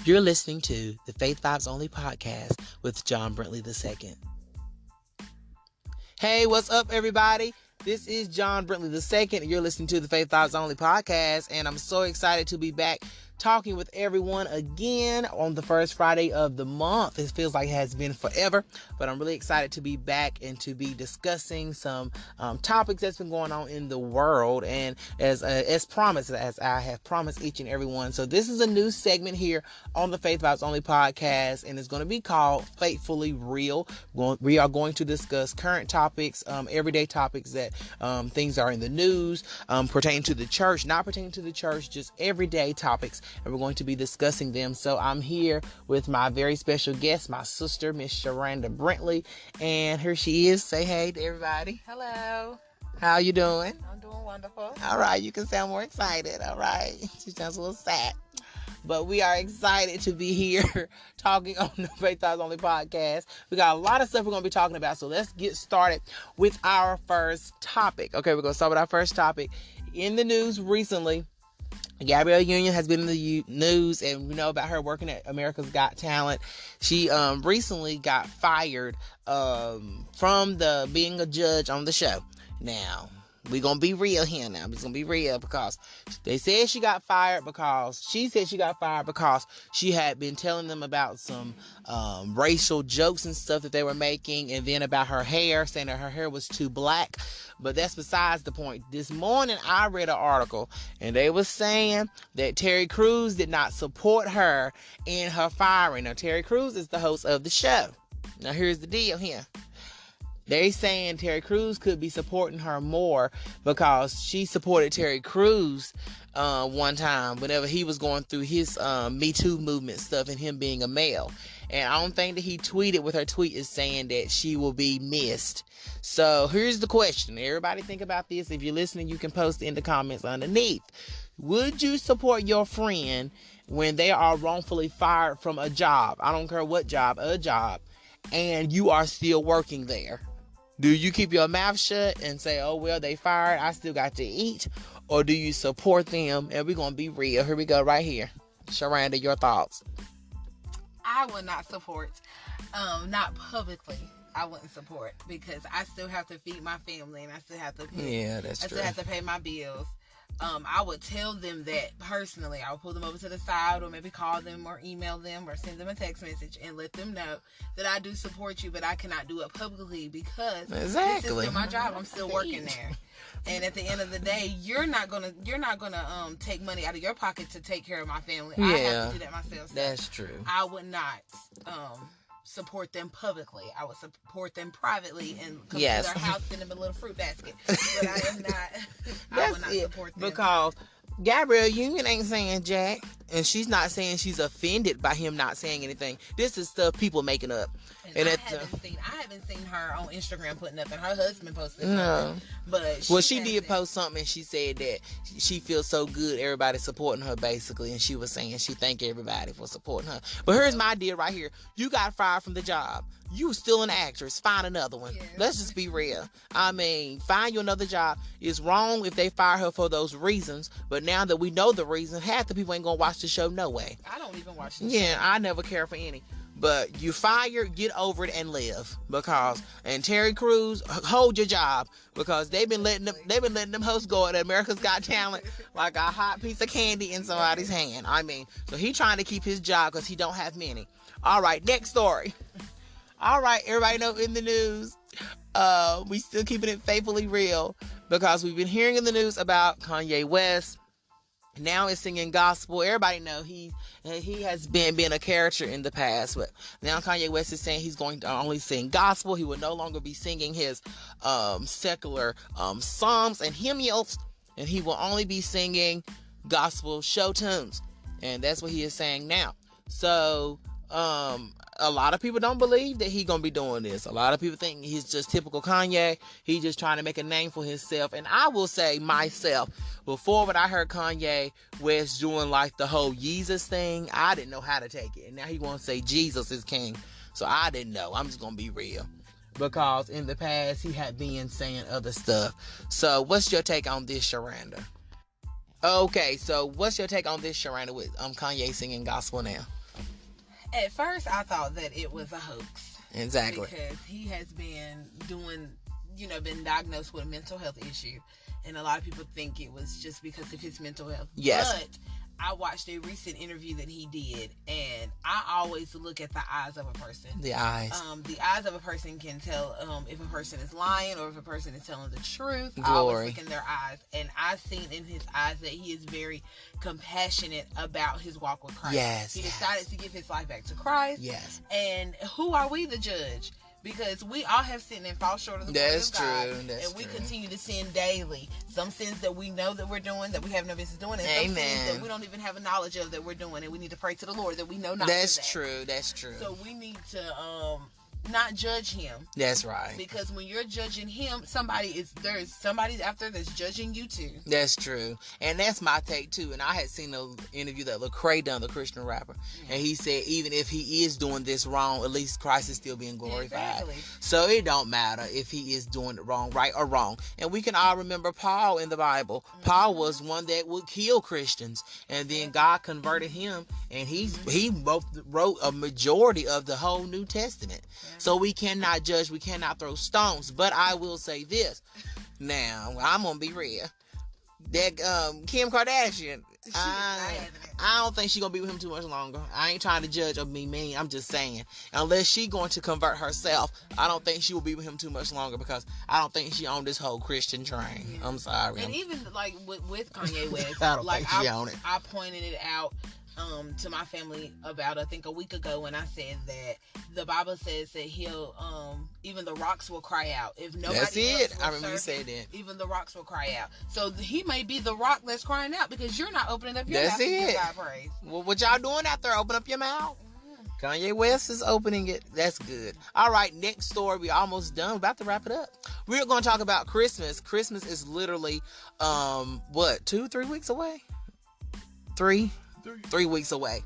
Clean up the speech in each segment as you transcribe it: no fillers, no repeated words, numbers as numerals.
You're listening to the Faith Vibes Only podcast with John Brintley II. Hey, what's up, everybody? This is John Brintley II. You're listening to the Faith Vibes Only podcast, and I'm so excited to be back talking with everyone again on the first Friday of the month. It feels like it has been forever, but I'm really excited to be back and to be discussing some topics that's been going on in the world, and as promised, as I have promised each and every one. So this is a new segment here on the Faith Vibes Only podcast, and it's going to be called Faithfully Real. We are going to discuss current topics, everyday topics that things are in the news, pertaining to the church, not pertaining to the church, just everyday topics. And we're going to be discussing them. So I'm here with my very special guest, my sister, Miss Sharanda Brintley. And here she is. Say hey to everybody. Hello. How you doing? I'm doing wonderful. All right. You can sound more excited. All right. She sounds a little sad. But we are excited to be here talking on the Faith Vibes Only podcast. We got a lot of stuff we're going to be talking about. So let's get started with our first topic. Okay, we're going to start with our first topic. In the news recently, Gabrielle Union has been in the news, and we know about her working at America's Got Talent. She recently got fired from being a judge on the show. Now, we're going to be real here now. We're going to be real because they said she got fired because she had been telling them about some racial jokes and stuff that they were making, and then about her hair, saying that her hair was too black. But that's besides the point. This morning, I read an article, and they were saying that Terry Crews did not support her in her firing. Now, Terry Crews is the host of the show. Now, here's the deal here. They're saying Terry Crews could be supporting her more because she supported Terry Crews one time whenever he was going through his Me Too movement stuff and him being a male. And I don't think that he tweeted with her tweet is saying that she will be missed. So here's the question. Everybody think about this. If you're listening, you can post in the comments underneath. Would you support your friend when they are wrongfully fired from a job? I don't care what job, a job, and you are still working there. Do you keep your mouth shut and say, oh, well, they fired, I still got to eat? Or do you support them? And we're going to be real. Here we go right here. Sharanda, your thoughts. I would not support, not publicly. I wouldn't support because I still have to feed my family and I still have to pay. Yeah, that's true. I still have to pay my bills. I would tell them that personally. I would pull them over to the side or maybe call them or email them or send them a text message and let them know that I do support you, but I cannot do it publicly because this is still my job. I'm still working there. And at the end of the day, you're not gonna take money out of your pocket to take care of my family. Yeah, I have to do that myself. So that's true. I would not support them publicly. I would support them privately and come to their house, send them a little fruit basket. But I am not. I would not support them because Gabrielle Union ain't saying jack, and she's not saying she's offended by him not saying anything. This is stuff people making up. And I haven't seen her on Instagram putting nothing. Her husband posted something. But she did post something, and she said that she feels so good, everybody supporting her, basically. And she was saying she thanked everybody for supporting her. But here's my deal right here. You got fired from the job. You still an actress. Find another one. Yes. Let's just be real. I mean, find you another job. It's wrong if they fire her for those reasons. But now that we know the reason, half the people ain't going to watch the show no way. I don't even watch the show. Yeah, I never care for any. But you fired, get over it and live. And Terry Crews, hold your job because they've been letting them hosts go at America's Got Talent like a hot piece of candy in somebody's hand. I mean, so he trying to keep his job because he don't have many. All right, next story. All right, everybody know in the news, we still keeping it faithfully real because we've been hearing in the news about Kanye West. Now it's singing gospel. Everybody know he has been a character in the past, but now Kanye West is saying he's going to only sing gospel. He will no longer be singing his secular psalms and hymns, and he will only be singing gospel show tunes. And that's what he is saying now. So a lot of people don't believe that he's going to be doing this. A lot of people think he's just typical Kanye. He's just trying to make a name for himself. And I will say myself, before when I heard Kanye West doing like the whole Yeezus thing, I didn't know how to take it. And now he wants to say Jesus is king. So I didn't know. I'm just going to be real. Because in the past, he had been saying other stuff. So what's your take on this, Sharanda? Okay, so what's your take on this, Sharanda, with Kanye singing gospel now? At first, I thought that it was a hoax. Exactly. Because he has been been diagnosed with a mental health issue. And a lot of people think it was just because of his mental health. Yes. But I watched a recent interview that he did, and I always look at the eyes of a person. The eyes. The eyes of a person can tell if a person is lying or if a person is telling the truth. Glory. I always look in their eyes, and I've seen in his eyes that he is very compassionate about his walk with Christ. Yes. He decided to give his life back to Christ. Yes. And who are we to judge? Because we all have sinned and fall short of the glory of God. That's and we true. continue to sin daily. Some sins that we know that we're doing that we have no business doing, and some sins that we don't even have a knowledge of that we're doing, and we need to pray to the Lord that we know not That's to that. true. That's true. So we need to not judge him. That's right. Because when you're judging him, there's somebody out there that's judging you too. That's true. And that's my take too. And I had seen an interview that Lecrae done, the Christian rapper. Yeah. And he said even if he is doing this wrong, at least Christ is still being glorified. Exactly. So it don't matter if he is doing it wrong, right or wrong. And we can all remember Paul in the Bible. Mm-hmm. Paul was one that would kill Christians. And then God converted him. And he wrote a majority of the whole New Testament. Yeah. So we cannot judge, we cannot throw stones. But I will say this. Now, I'm going to be real. That Kim Kardashian, I don't think she's going to be with him too much longer. I ain't trying to judge or be mean. I'm just saying. Unless she's going to convert herself, I don't think she will be with him too much longer because I don't think she on this whole Christian train. Yeah. I'm sorry. And even like with Kanye West, I don't think she on it. I pointed it out to my family about I think a week ago when I said that the Bible says that he'll even the rocks will cry out if nobody that's it. Else I remember you saying that. Even the rocks will cry out. So he may be the rock that's crying out because you're not opening up your mouth. That's it. To give God praise. Well, what y'all doing out there? Open up your mouth. Kanye West is opening it. That's good. All right, next story. We almost done. We're about to wrap it up. We're going to talk about Christmas. Christmas is literally 2-3 weeks away. 3 weeks away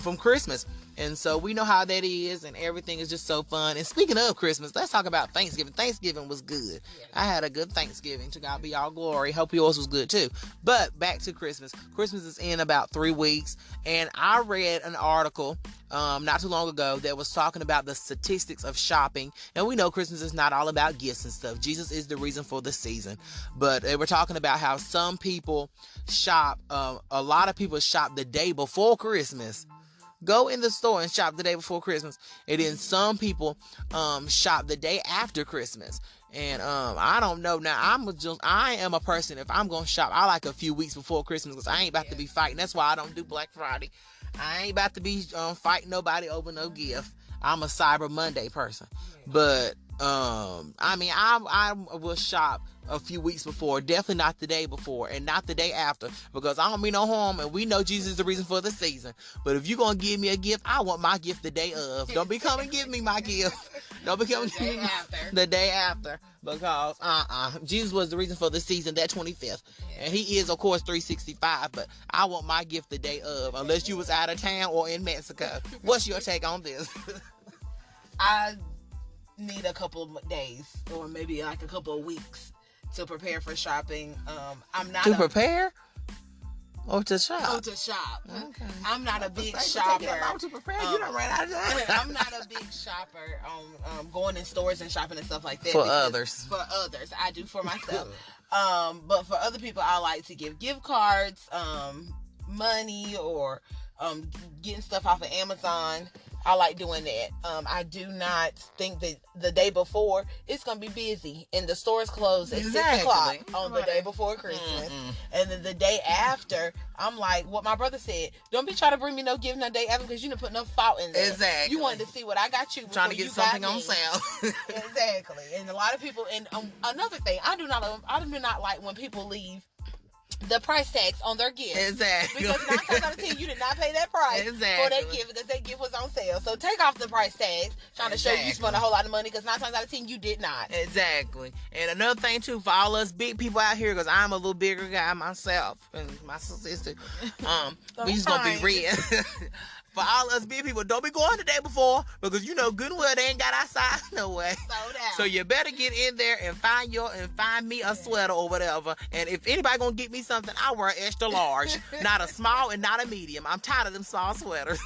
from Christmas. And so we know how that is, and everything is just so fun. And speaking of Christmas, let's talk about Thanksgiving. Thanksgiving was good. Yeah. I had a good Thanksgiving. To God be all glory. Hope yours was good too. But back to Christmas. Christmas is in about 3 weeks. And I read an article not too long ago that was talking about the statistics of shopping. And we know Christmas is not all about gifts and stuff. Jesus is the reason for the season. But they were talking about how some people shop, a lot of people shop the day before Christmas. Go in the store and shop the day before Christmas. And then some people shop the day after Christmas. And I don't know. Now, I am a person, if I'm going to shop, I like a few weeks before Christmas because I ain't about to be fighting. That's why I don't do Black Friday. I ain't about to be fighting nobody over no gift. I'm a Cyber Monday person. But, I will shop a few weeks before, definitely not the day before and not the day after, because I don't mean no harm, and we know Jesus is the reason for the season. But if you're gonna give me a gift, I want my gift the day of. Don't be coming give me my gift. Don't be coming give me the day after, because Jesus was the reason for the season, that 25th, and he is of course 365. But I want my gift the day of, unless you was out of town or in Mexico. What's your take on this? I need a couple of days, or maybe like a couple of weeks to prepare for shopping. I'm not prepare or to shop. Oh, to shop. Okay. I'm not a big shopper. To prepare, you don't run out of time. I'm not a big shopper. Going in stores and shopping and stuff like that. For others, I do for myself. But for other people, I like to give gift cards, money, or getting stuff off of Amazon. I like doing that. I do not think that the day before it's going to be busy and the stores close at 6 o'clock on the day before Christmas. And then the day after, I'm like, what my brother said, don't be trying to bring me no gift no day after because you didn't put no thought in that. Exactly. You wanted to see what I got you. Trying to get something on sale. Exactly. And a lot of people, and another thing, I do not like when people leave the price tags on their gift. Exactly. Because 9 times out of 10, you did not pay that price for that gift because that gift was on sale. So take off the price tags, trying to show you spent a whole lot of money, because 9 times out of 10, you did not. Exactly. And another thing, too, for all us big people out here, because I'm a little bigger guy myself, and my sister, we just going to be real. For all us big people, don't be going the day before, because you know good and well they ain't got outside no way. So you better get in there and find me a sweater or whatever. And if anybody gonna get me something, I wear extra large, not a small and not a medium. I'm tired of them small sweaters.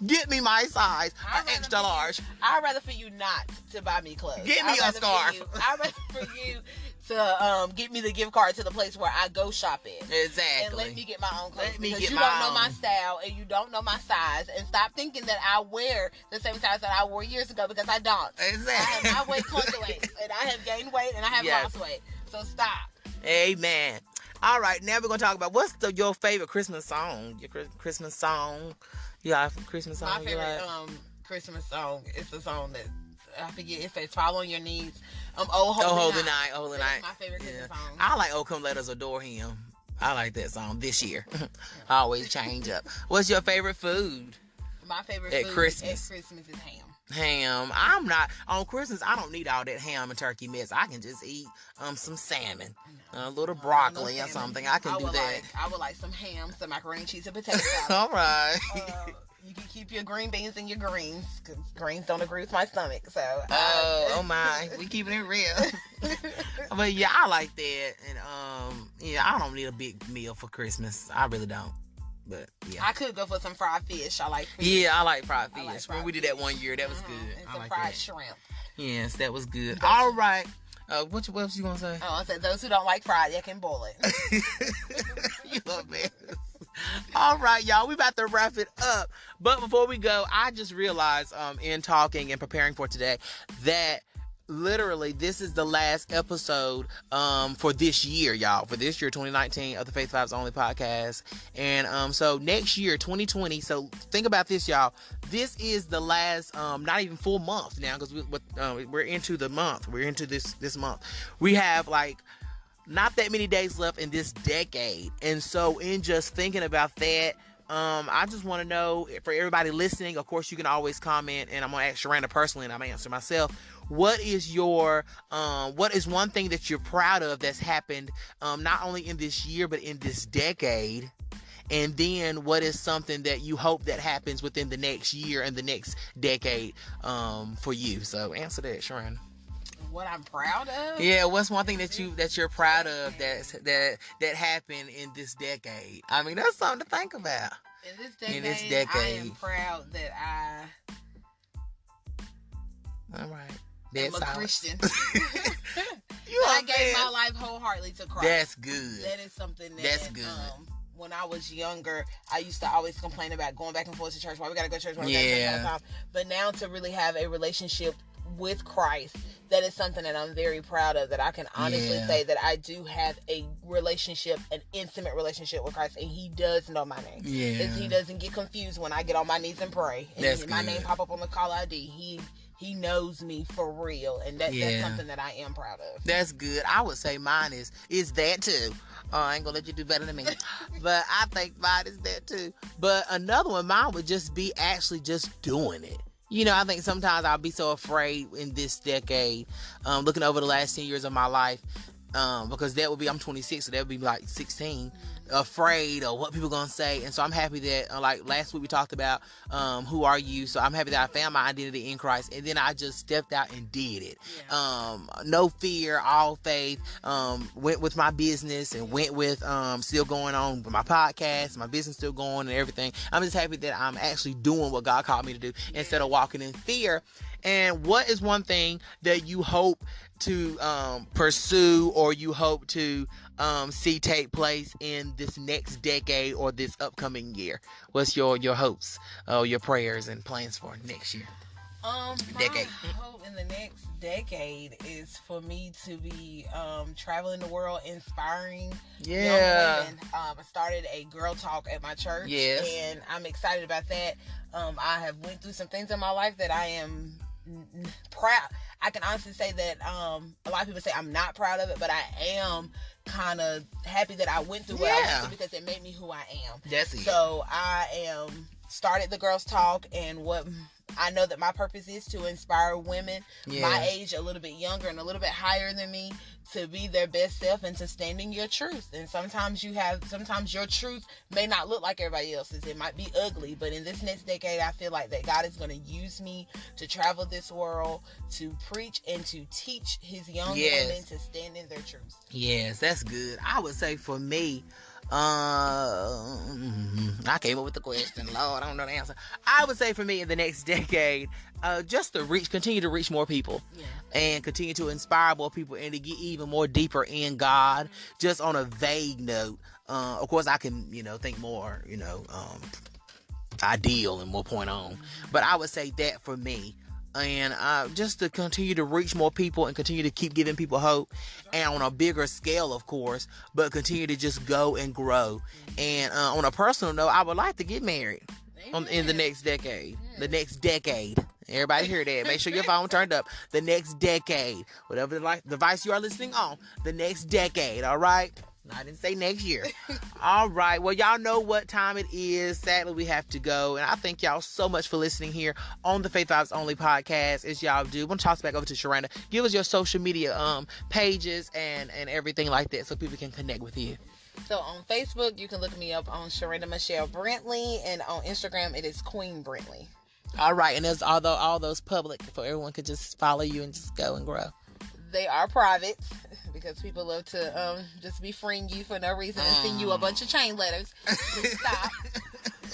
Get me my size, an extra large. I'd rather for you not to buy me clothes. Get me a scarf. I'd rather for you to get me the gift card to the place where I go shopping. Exactly. And let me get my own clothes. Because you don't know my style and you don't know my size. And stop thinking that I wear the same size that I wore years ago, because I don't. Exactly. I have my weight fluctuates, and I have gained weight and I have lost weight. So stop. Amen. All right, now we're gonna talk about what's your favorite Christmas song. Your Christmas song. You got a Christmas song? My favorite Christmas song is the song that I forget. It says "Fall on Your Knees." Oh Holy Night. Oh Holy Night. My favorite Christmas song. I like "Oh Come Let Us Adore Him." I like that song this year. I always change up. What's your favorite food? My favorite food at Christmas is ham. Ham. I'm not on Christmas. I don't need all that ham and turkey mess. I can just eat some salmon, a little broccoli or something. I can do that. I would like some ham, some macaroni, cheese, and potato salad. All right. You can keep your green beans and your greens, because greens don't agree with my stomach. So. Oh my, we keeping it real. But yeah, I like that, and I don't need a big meal for Christmas. I really don't. But yeah, I could go for some fried fish. I like fish. Yeah, I like fried fish. When we did that one year, that was good. And some fried shrimp. Yes, that was good. All right. What else you gonna say? Oh, I said those who don't like fried, they can boil it. You love it. All right, y'all, we about to wrap it up. But before we go, I just realized in talking and preparing for today that literally this is the last episode for this year, y'all. For this year, 2019, of the Faith Vibes Only podcast. And so next year, 2020. So think about this, y'all. This is the last not even full month now, because we're into the month. We're into this month. We have like not that many days left in this decade. And so in just thinking about that, I just want to know, for everybody listening, of course you can always comment, and I'm gonna ask Sharanda personally, and I'm gonna answer myself. What is what is one thing that you're proud of that's happened not only in this year but in this decade? And then what is something that you hope that happens within the next year and the next decade for you? So answer that, Sharanda. What I'm proud of? Yeah, what's one thing that you're proud of that happened in this decade? I mean, that's something to think about. In this decade, I am proud that all right. I'm a Christian. I gave my life wholeheartedly to Christ. That's good. That is something that's good. When I was younger, I used to always complain about going back and forth to church. Why we gotta go to church? Why we gotta go to church all the time? But now to really have a relationship with Christ, that is something that I'm very proud of, that I can honestly say that I do have a relationship, an intimate relationship with Christ, and he does know my name. He doesn't get confused when I get on my knees and pray and my name pop up on the call ID. He knows me for real, and that's something that I am proud of. That's good. I would say mine is that too. I ain't gonna let you do better than me. But I think mine is that too. But another one, mine would just be actually just doing it. You know, I think sometimes I'll be so afraid in this decade, looking over the last 10 years of my life, because I'm 26, so that would be like 16, afraid of what people gonna say. And so I'm happy that, like last week we talked about who are you, so I'm happy that I found my identity in Christ, and then I just stepped out and did it. No fear, all faith. Went with my business, and went with still going on with my podcast, my business still going and everything. I'm just happy that I'm actually doing what God called me to do instead of walking in fear. And what is one thing that you hope to pursue, or you hope to see take place in this next decade or this upcoming year? What's your hopes, your prayers and plans for next year? Decade. My hope in the next decade is for me to be traveling the world, inspiring young women. I started a girl talk at my church, and I'm excited about that. I have went through some things in my life that I am proud. I can honestly say that a lot of people say I'm not proud of it, but I am kind of happy that I went through what I went through, because it made me who I am. That's it. So I am started the Girls Talk, and what I know that my purpose is to inspire women my age, a little bit younger and a little bit higher than me, to be their best self and to stand in your truth. And sometimes your truth may not look like everybody else's. It might be ugly, but in this next decade, I feel like that God is going to use me to travel this world, to preach and to teach his young women to stand in their truth. Yes, that's good. I would say for me, I came up with the question. Lord, I don't know the answer. I would say for me in the next decade, just to continue to reach more people, and continue to inspire more people, and to get even more deeper in God. Just on a vague note, of course, I can think more, ideal and more point on. But I would say that for me. And just to continue to reach more people and continue to keep giving people hope, and on a bigger scale, of course, but continue to just go and grow. And on a personal note, I would like to get married in the next decade. The next decade. Everybody hear that. Make sure your phone turned up. The next decade. Whatever device you are listening on. The next decade. All right? I didn't say next year. All right. Well, y'all know what time it is. Sadly, we have to go. And I thank y'all so much for listening here on the Faith Vibes Only podcast. As y'all do, I want to toss back over to Sharanda. Give us your social media pages and everything like that so people can connect with you. So on Facebook, you can look me up on Sharanda Michelle Brintley. And on Instagram, it is Queen Brintley. All right. And there's all those public, for everyone could just follow you and just go and grow. They are private because people love to just befriend you for no reason and send you a bunch of chain letters. Stop.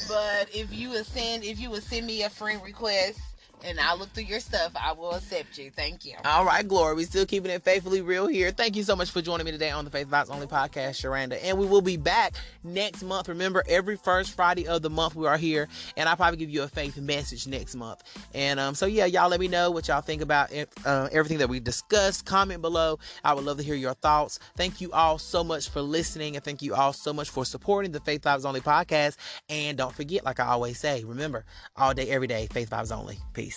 But if you would send me a friend request and I'll look through your stuff, I will accept you. Thank you. All right, Glory. We still keeping it faithfully real here. Thank you so much for joining me today on the Faith Vibes Only podcast, Sharanda. And we will be back next month. Remember, every first Friday of the month we are here, and I'll probably give you a faith message next month. And so yeah, y'all let me know what y'all think about everything that we discussed. Comment below. I would love to hear your thoughts. Thank you all so much for listening, and thank you all so much for supporting the Faith Vibes Only podcast. And don't forget, like I always say, remember, all day, every day, Faith Vibes Only. Peace.